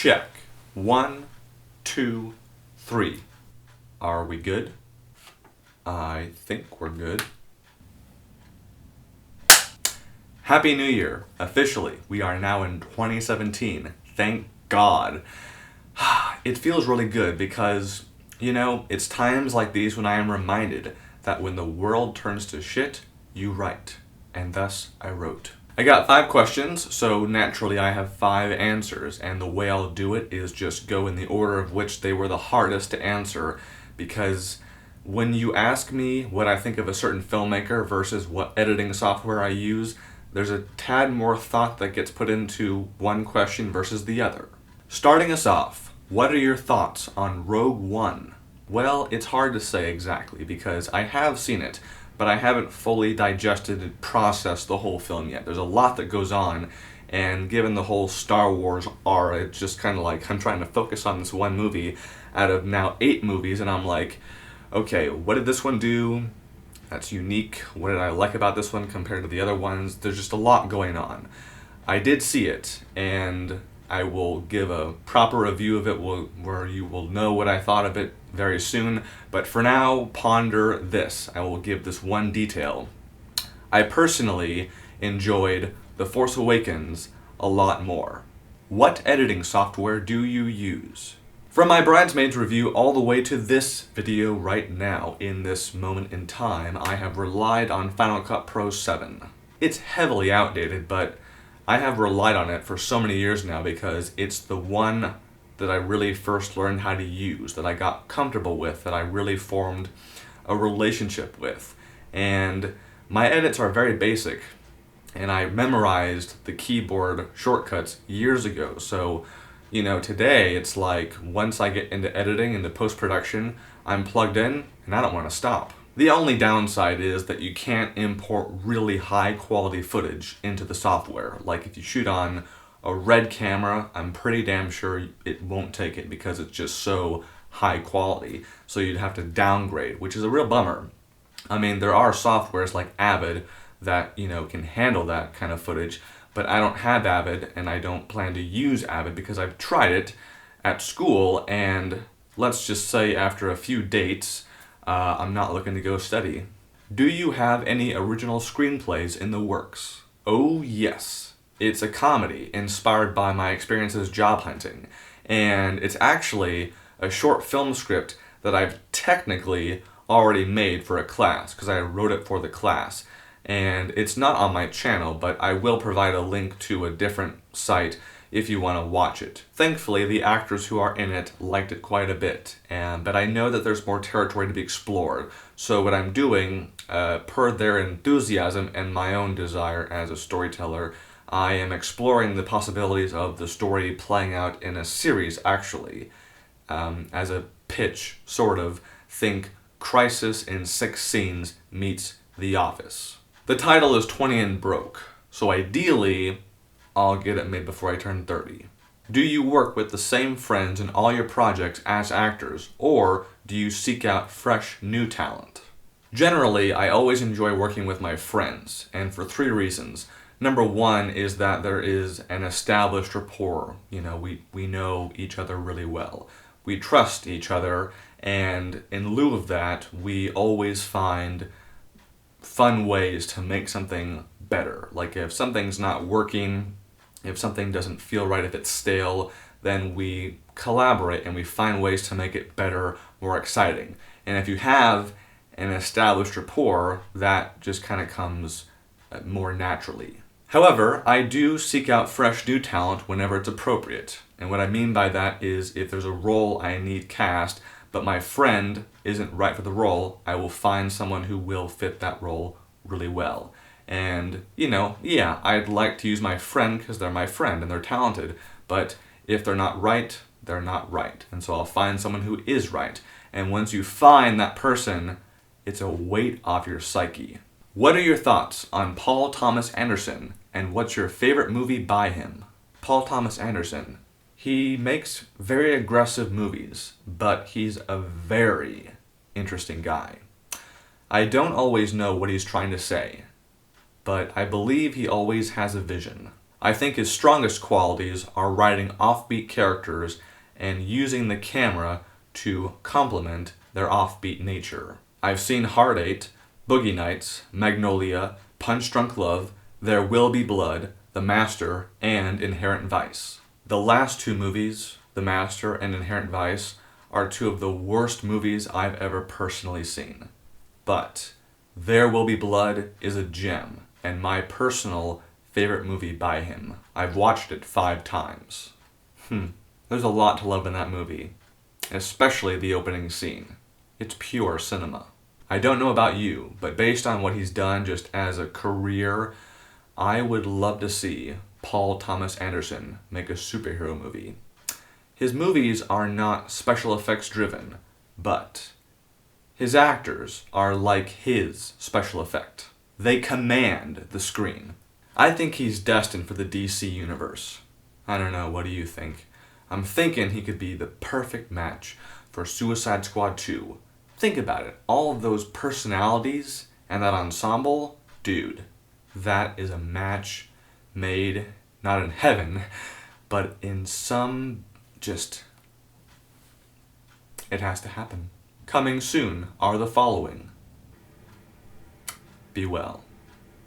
Check. 1, 2, 3. Are we good? I think we're good. Happy New Year. Officially, we are now in 2017. Thank God. It feels really good because, it's times like these when I am reminded that when the world turns to shit, you write. And thus, I wrote. I got 5 questions, so naturally I have 5 answers, and the way I'll do it is just go in the order of which they were the hardest to answer, because when you ask me what I think of a certain filmmaker versus what editing software I use, there's a tad more thought that gets put into one question versus the other. Starting us off, what are your thoughts on Rogue One? Well, it's hard to say exactly, because I have seen it, but I haven't fully digested and processed the whole film yet. There's a lot that goes on, and given the whole Star Wars aura, it's just kind of like I'm trying to focus on this one movie out of now 8 movies, and I'm like, okay, what did this one do that's unique? What did I like about this one compared to the other ones? There's just a lot going on. I did see it, and I will give a proper review of it where you will know what I thought of it very soon, but for now, ponder this. I will give this one detail. I personally enjoyed The Force Awakens a lot more. What editing software do you use? From my Bridesmaids review all the way to this video right now, in this moment in time, I have relied on Final Cut Pro 7. It's heavily outdated, but I have relied on it for so many years now because it's the one that I really first learned how to use, that I got comfortable with, that I really formed a relationship with. And my edits are very basic, and I memorized the keyboard shortcuts years ago. So, today it's like once I get into editing, into post-production, I'm plugged in and I don't want to stop. The only downside is that you can't import really high quality footage into the software. Like if you shoot on a Red camera, I'm pretty damn sure it won't take it because it's just so high quality. So you'd have to downgrade, which is a real bummer. I mean, there are softwares like Avid that, can handle that kind of footage, but I don't have Avid and I don't plan to use Avid because I've tried it at school, and let's just say after a few dates, I'm not looking to go study. Do you have any original screenplays in the works? Oh yes. It's a comedy inspired by my experiences job hunting, and it's actually a short film script that I've technically already made for a class because I wrote it for the class. And it's not on my channel, but I will provide a link to a different site if you want to watch it. Thankfully, the actors who are in it liked it quite a bit, but I know that there's more territory to be explored. So what I'm doing, per their enthusiasm and my own desire as a storyteller, I am exploring the possibilities of the story playing out in a series, actually. As a pitch, sort of, think Crisis in 6 Scenes meets The Office. The title is 20 and Broke, so ideally, I'll get it made before I turn 30. Do you work with the same friends in all your projects as actors, or do you seek out fresh, new talent? Generally, I always enjoy working with my friends, and for 3 reasons. Number 1 is that there is an established rapport. We know each other really well. We trust each other, and in lieu of that, we always find fun ways to make something better. Like if something's not working, if something doesn't feel right, if it's stale, then we collaborate and we find ways to make it better, more exciting. And if you have an established rapport, that just kind of comes more naturally. However, I do seek out fresh new talent whenever it's appropriate. And what I mean by that is if there's a role I need cast, but my friend isn't right for the role, I will find someone who will fit that role really well. And, I'd like to use my friend because they're my friend and they're talented, but if they're not right, they're not right. And so I'll find someone who is right. And once you find that person, it's a weight off your psyche. What are your thoughts on Paul Thomas Anderson, and what's your favorite movie by him? Paul Thomas Anderson. He makes very aggressive movies, but he's a very interesting guy. I don't always know what he's trying to say, but I believe he always has a vision. I think his strongest qualities are writing offbeat characters and using the camera to complement their offbeat nature. I've seen Heart 8, Boogie Nights, Magnolia, Punch Drunk Love, There Will Be Blood, The Master, and Inherent Vice. The last two movies, The Master and Inherent Vice, are two of the worst movies I've ever personally seen. But There Will Be Blood is a gem, and my personal favorite movie by him. I've watched it 5 times. There's a lot to love in that movie, especially the opening scene. It's pure cinema. I don't know about you, but based on what he's done just as a career, I would love to see Paul Thomas Anderson make a superhero movie. His movies are not special effects driven, but his actors are like his special effect. They command the screen. I think he's destined for the DC universe. I don't know, what do you think? I'm thinking he could be the perfect match for Suicide Squad 2. Think about it. All of those personalities and that ensemble, dude, that is a match made not in heaven, but in some it has to happen. Coming soon are the following. Be well.